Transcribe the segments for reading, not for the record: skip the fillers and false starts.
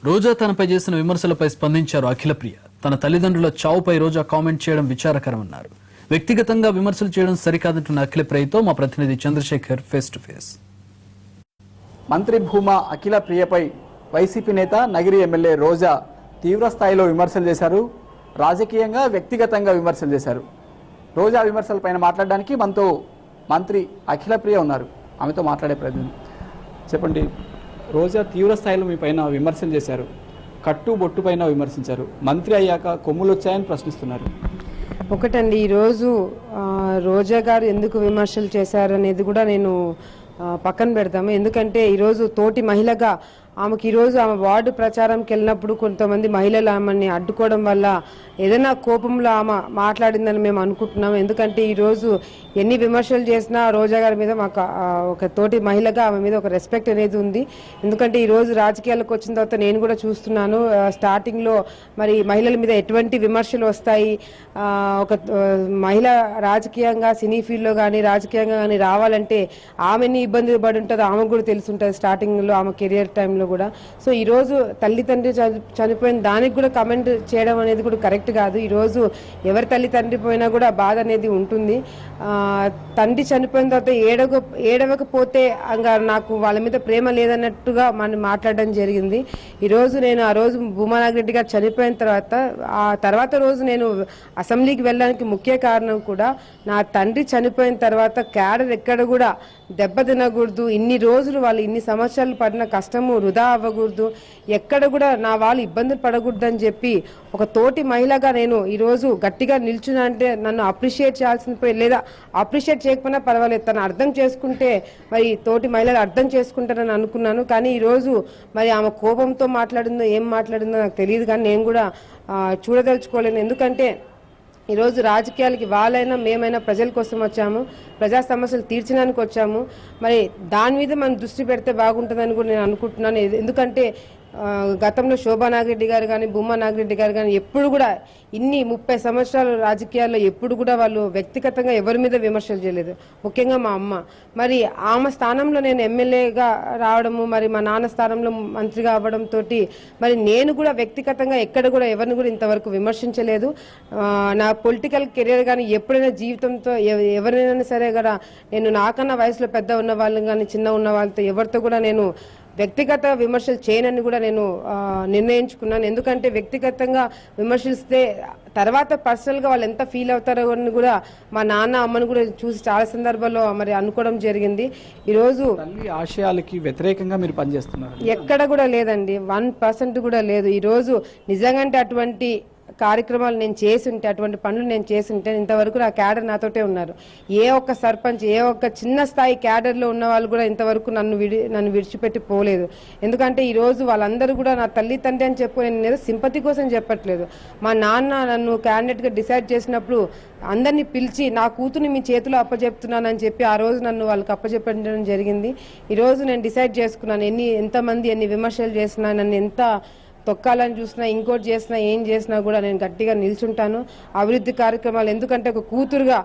రోజా తనపై చేసిన విమర్శలపై స్పందించారు అఖిలప్రియ. తన తల్లిదండ్రుల చావుపై రోజా కామెంట్ చేయడం విచారకరమన్నారు. వ్యక్తిగతంగా విమర్శలు చేయడం సరికాదంటున్న అఖిలప్రియతో మా ప్రతినిధి చంద్రశేఖర్ ఫేస్ టు ఫేస్. మంత్రి భూమా అఖిలప్రియపై వైసీపీ నేత నగిరి ఎమ్మెల్యే రోజా తీవ్ర స్థాయిలో విమర్శలు చేశారు. రాజకీయంగా వ్యక్తిగతంగా విమర్శలు చేశారు. రోజా విమర్శలపైన మాట్లాడడానికి మనతో మంత్రి అఖిలప్రియ ఉన్నారు. ఆమెతో మాట్లాడే ప్రయత్నం. చెప్పండి, రోజా తీవ్ర స్థాయిలో మీ పైన విమర్శలు చేశారు. కట్టు బొట్టు పైన విమర్శించారు. మంత్రి అయ్యాక కొమ్ములు వచ్చాయని ప్రశ్నిస్తున్నారు. ఒకటండి, ఈరోజు రోజా గారు ఎందుకు విమర్శలు చేశారు అనేది కూడా నేను పక్కన పెడతాము. ఎందుకంటే ఈరోజు తోటి మహిళగా ఆమెకి ఈరోజు ఆమె వార్డు ప్రచారంకి వెళ్ళినప్పుడు కొంతమంది మహిళలు ఆమెని అడ్డుకోవడం వల్ల ఏదైనా కోపంలో ఆమె మాట్లాడిందని మేము అనుకుంటున్నాము. ఎందుకంటే ఈరోజు ఎన్ని విమర్శలు చేసినా రోజా గారి మీద మాకు ఒక తోటి మహిళగా ఆమె మీద ఒక రెస్పెక్ట్ అనేది ఉంది. ఎందుకంటే ఈరోజు రాజకీయాలకు వచ్చిన తర్వాత నేను కూడా చూస్తున్నాను, స్టార్టింగ్లో మరి మహిళల మీద ఎటువంటి విమర్శలు వస్తాయి. ఒక మహిళ రాజకీయంగా సినీ ఫీల్డ్లో కానీ రాజకీయంగా కానీ రావాలంటే ఆమెని ఇబ్బంది పడి ఉంటుందో ఆమెకు కూడా తెలిసి ఉంటుంది స్టార్టింగ్లో ఆమె కెరియర్ టైంలో కూడా. సో ఈరోజు తల్లిదండ్రి చనిపోయిన దానికి కూడా కమెంట్ చేయడం అనేది కూడా కరెక్ట్ కాదు. ఈరోజు ఎవరి తల్లి తండ్రి పోయినా కూడా బాధ అనేది ఉంటుంది. తండ్రి చనిపోయిన తర్వాత ఏడవకపోతే ఇంకా నాకు వాళ్ళ మీద ప్రేమ లేదన్నట్టుగా మనం మాట్లాడడం జరిగింది. ఈరోజు నేను ఆ రోజు భూమానాగిరెడ్డి గారు చనిపోయిన తర్వాత ఆ తర్వాత రోజు నేను అసెంబ్లీకి వెళ్ళడానికి ముఖ్య కారణం కూడా నా తండ్రి చనిపోయిన తర్వాత క్యాడర్ ఎక్కడ కూడా దెబ్బ తినకూడదు, ఇన్ని రోజులు వాళ్ళు ఇన్ని సంవత్సరాలు పడిన కష్టము వృధా అవ్వకూడదు, ఎక్కడ కూడా నా వాళ్ళు ఇబ్బందులు పడకూడదు అని చెప్పి ఒక తోటి మహిళగా నేను ఈరోజు గట్టిగా నిల్చున్నా. అంటే నన్ను అప్రిషియేట్ చేయాల్సిన పోయి లేదా అప్రిషియేట్ చేయకపోయినా పర్వాలేదు, తను అర్థం చేసుకుంటే మరి తోటి మహిళలు అర్థం చేసుకుంటారని అనుకున్నాను. కానీ ఈరోజు మరి ఆమె కోపంతో మాట్లాడిందో ఏం మాట్లాడిందో నాకు తెలియదు, కానీ నేను కూడా చూడదలుచుకోలేను. ఎందుకంటే ఈరోజు రాజకీయాలకి వాళ్ళైనా మేమైనా ప్రజల కోసం వచ్చాము, ప్రజా సమస్యలు తీర్చడానికి వచ్చాము. మరి దాని మీద మనం దృష్టి పెడితే బాగుంటుందని కూడా నేను అనుకుంటున్నాను. ఎందుకంటే గతంలో శోభా నాగిరెడ్డి గారు కానీ భూమా నాగిరెడ్డి గారు కానీ ఎప్పుడు కూడా ఇన్ని 30 సంవత్సరాలు రాజకీయాల్లో ఎప్పుడు కూడా వాళ్ళు వ్యక్తిగతంగా ఎవరి మీద విమర్శలు చేయలేదు. ముఖ్యంగా మా అమ్మ. మరి ఆమె స్థానంలో నేను ఎమ్మెల్యేగా రావడము, మరి మా నాన్న స్థానంలో మంత్రిగా అవ్వడంతో మరి నేను కూడా వ్యక్తిగతంగా ఎక్కడ కూడా ఎవరిని కూడా ఇంతవరకు విమర్శించలేదు. నా పొలిటికల్ కెరీర్ కానీ ఎప్పుడైనా జీవితంతో ఎవరైనా సరే కూడా నేను నాకన్నా వయసులో పెద్ద ఉన్న వాళ్ళు కానీ చిన్న ఉన్న వాళ్ళతో ఎవరితో కూడా నేను వ్యక్తిగత విమర్శలు చేయనని కూడా నేను నిర్ణయించుకున్నాను. ఎందుకంటే వ్యక్తిగతంగా విమర్శిస్తే తర్వాత పర్సనల్గా వాళ్ళు ఎంత ఫీల్ అవుతారో అని కూడా మా నాన్న అమ్మను కూడా చూసి చాలా సందర్భాల్లో మరి అనుకోవడం జరిగింది. ఈరోజు తల్లి ఆశయాలకి వ్యతిరేకంగా మీరు పనిచేస్తున్నారు ఎక్కడ కూడా లేదండి, 1% కూడా లేదు. ఈరోజు నిజంగా అటువంటి కార్యక్రమాలు నేను చేసుంటే, అటువంటి పనులు నేను చేసుంటే ఇంతవరకు నా క్యాడర్ నాతోటే ఉన్నారు. ఏ ఒక్క సర్పంచ్, ఏ ఒక్క చిన్న స్థాయి క్యాడర్లో ఉన్న వాళ్ళు కూడా ఇంతవరకు నన్ను విడిచిపెట్టి పోలేదు. ఎందుకంటే ఈరోజు వాళ్ళందరూ కూడా నా తల్లి తండ్రి అని చెప్పు, నేను ఏదో సింపతి కోసం చెప్పట్లేదు. మా నాన్న నన్ను క్యాండిడేట్గా డిసైడ్ చేసినప్పుడు అందరినీ పిలిచి నా కూతుర్ని మీ చేతిలో అప్పచెప్తున్నానని చెప్పి ఆ రోజు నన్ను వాళ్ళకి అప్పచెప్పడం జరిగింది. ఈరోజు నేను డిసైడ్ చేసుకున్నాను, ఎంతమంది ఎన్ని విమర్శలు చేసినా, నన్ను ఎంత తొక్కాలని చూసినా, ఇంకోటి చేసినా, ఏం చేసినా కూడా నేను గట్టిగా నిల్చుంటాను. అభివృద్ధి కార్యక్రమాలు, ఎందుకంటే ఒక కూతురుగా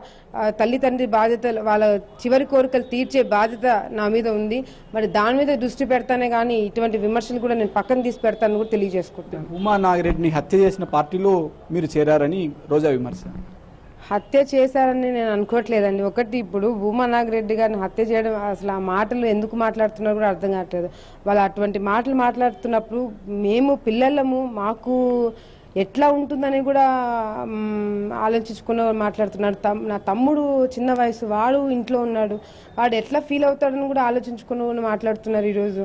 తల్లి తండ్రి బాధ్యత, వాళ్ళ చివరి కోరికలు తీర్చే బాధ్యత నా మీద ఉంది. మరి దాని మీద దృష్టి పెడతానే కానీ ఇటువంటి విమర్శలు కూడా నేను పక్కన తీసి పెడతాను కూడా తెలియజేసుకుంటాను. భూమా నాగిరెడ్డిని హత్య చేసిన పార్టీలో మీరు చేరారని రోజా విమర్శ. హత్య చేశారని నేను అనుకోవట్లేదండి. ఒకటి, ఇప్పుడు భూమా నాగిరెడ్డి గారిని హత్య చేయడం, అసలు ఆ మాటలు ఎందుకు మాట్లాడుతున్నారో కూడా అర్థం కావట్లేదు. వాళ్ళు అటువంటి మాటలు మాట్లాడుతున్నప్పుడు మేము పిల్లలము, మాకు ఎట్లా ఉంటుందని కూడా ఆలోచించుకుని మాట్లాడుతున్నాడు. నా తమ్ముడు చిన్న వయసు, వాడు ఇంట్లో ఉన్నాడు, వాడు ఎట్లా ఫీల్ అవుతాడని కూడా ఆలోచించుకుని మాట్లాడుతున్నారు. ఈరోజు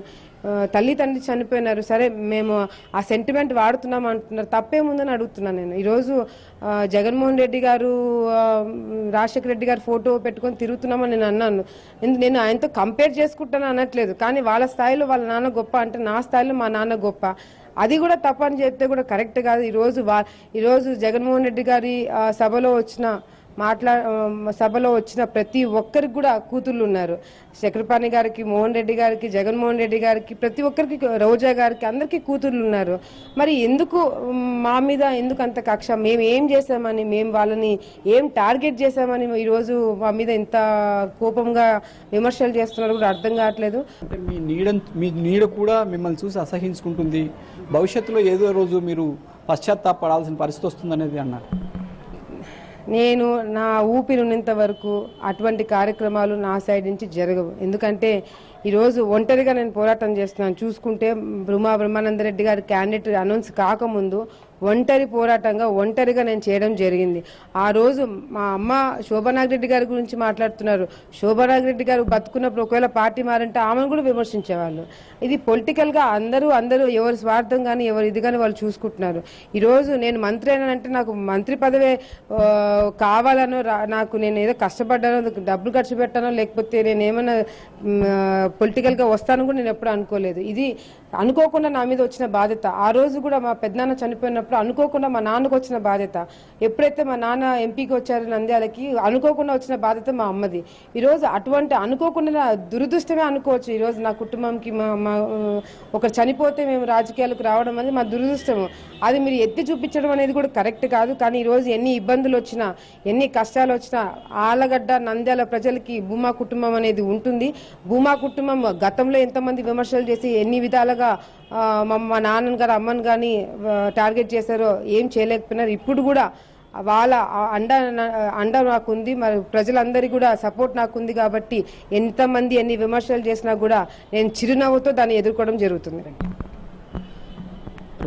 తల్లి తండ్రి చనిపోయినారు, సరే మేము ఆ సెంటిమెంట్ వాడుతున్నాం అంటున్నారు, తప్పేముందని అడుగుతున్నాను నేను. ఈరోజు జగన్మోహన్ రెడ్డి గారు, రాజశేఖర రెడ్డి గారు ఫోటో పెట్టుకొని తిరుగుతున్నామని నేను అన్నాను. నేను ఆయనతో కంపేర్ చేసుకుంటాను అనట్లేదు, కానీ వాళ్ళ స్థాయిలో వాళ్ళ నాన్న గొప్ప అంటే నా స్థాయిలో మా నాన్న గొప్ప, అది కూడా తప్పని చెప్తే కూడా కరెక్ట్ కాదు. ఈరోజు జగన్మోహన్ రెడ్డి గారి సభలో వచ్చిన సభలో వచ్చిన ప్రతి ఒక్కరికి కూడా కూతుళ్ళు ఉన్నారు. చక్రపాణి గారికి, మోహన్ రెడ్డి గారికి, జగన్మోహన్ రెడ్డి గారికి, ప్రతి ఒక్కరికి, రోజా గారికి, అందరికీ కూతుళ్ళు ఉన్నారు. మరి ఎందుకు మా మీద ఎందుకు అంత కక్ష? మేము ఏం చేశామని, మేము వాళ్ళని ఏం టార్గెట్ చేశామని ఈరోజు మా మీద ఇంత కోపంగా విమర్శలు చేస్తున్నారు కూడా అర్థం కావట్లేదు. అంటే మీ నీడ కూడా మిమ్మల్ని చూసి అసహించుకుంటుంది, భవిష్యత్తులో ఏదో రోజు మీరు పశ్చాత్తాపడాల్సిన పరిస్థితి వస్తుందనేది అన్నారు. నేను నా ఊపిరి ఉన్నంత వరకు అటువంటి కార్యక్రమాలు నా సైడ్ నుంచి జరగవు. ఎందుకంటే ఈరోజు ఒంటరిగా నేను పోరాటం చేస్తున్నాను. చూసుకుంటే బ్రహ్మానందరెడ్డి గారి క్యాండిడేట్ అనౌన్స్ కాకముందు ఒంటరిగా నేను చేయడం జరిగింది. ఆ రోజు మా అమ్మ శోభానాగిరెడ్డి గారి గురించి మాట్లాడుతున్నారు. శోభానాగిరెడ్డి గారు బతుకున్నప్పుడు ఒకవేళ పార్టీ మారంటే ఆమెను కూడా విమర్శించేవాళ్ళు. ఇది పొలిటికల్గా అందరూ ఎవరి స్వార్థం కానీ ఎవరి ఇది కానీ వాళ్ళు చూసుకుంటున్నారు. ఈరోజు నేను మంత్రి అయినానంటే నాకు మంత్రి పదవే కావాలనో, నాకు నేను ఏదో కష్టపడ్డానో, డబ్బులు ఖర్చు పెట్టానో, లేకపోతే నేను ఏమైనా పొలిటికల్గా వస్తాను కూడా నేను ఎప్పుడు అనుకోలేదు. ఇది అనుకోకుండా నా మీద వచ్చిన బాధ్యత. ఆ రోజు కూడా మా పెద్దనాన్న చనిపోయినప్పుడు అనుకోకుండా మా నాన్నకు వచ్చిన బాధ్యత. ఎప్పుడైతే మా నాన్న ఎంపీకి వచ్చారు నంద్యాలకి, అనుకోకుండా వచ్చిన బాధ్యత మా అమ్మది. ఈరోజు అటువంటి అనుకోకుండా దురదృష్టమే అనుకోవచ్చు. ఈరోజు నా కుటుంబంకి ఒకరు చనిపోతే మేము రాజకీయాలకు రావడం అనేది మా దురదృష్టము. అది మీరు ఎత్తి చూపించడం అనేది కూడా కరెక్ట్ కాదు. కానీ ఈరోజు ఎన్ని ఇబ్బందులు వచ్చినా, ఎన్ని కష్టాలు వచ్చినా ఆలగడ్డ నంద్యాల ప్రజలకి భూమా కుటుంబం అనేది ఉంటుంది. భూమా కుటుంబం గతంలో ఎంతమంది విమర్శలు చేసి ఎన్ని విధాలుగా మా నాన్నని గారు, అమ్మని కానీ టార్గెట్ చేశారో ఏం చేయలేకపోయినారు. ఇప్పుడు కూడా వాళ్ళ అండ నాకుంది. మరి ప్రజలందరికీ కూడా సపోర్ట్ నాకుంది. కాబట్టి ఎంతమంది ఎన్ని విమర్శలు చేసినా కూడా నేను చిరునవ్వుతో దాన్ని ఎదుర్కోవడం జరుగుతుంది.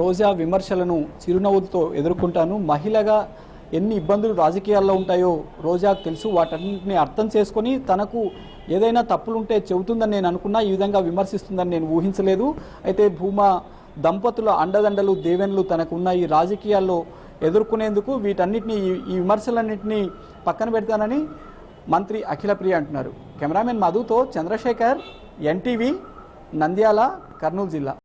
రోజా విమర్శలను చిరునవ్వుతో ఎదుర్కొంటాను. మహిళగా ఎన్ని ఇబ్బందులు రాజకీయాల్లో ఉంటాయో రోజాకు తెలుసు. వాటన్నింటినీ అర్థం చేసుకొని తనకు ఏదైనా తప్పులుంటే చెబుతుందని నేను అనుకున్నా, ఈ విధంగా విమర్శిస్తుందని నేను ఊహించలేదు. అయితే భూమా దంపతుల అండదండలు, దేవెన్లు తనకు ఉన్నాయి. రాజకీయాల్లో ఎదుర్కొనేందుకు వీటన్నిటిని, ఈ విమర్శలన్నింటినీ పక్కన పెడతానని మంత్రి అఖిలప్రియ అంటున్నారు. కెమెరామెన్ మధుతో చంద్రశేఖర్, ఎన్టీవీ, నంద్యాల, కర్నూలు జిల్లా.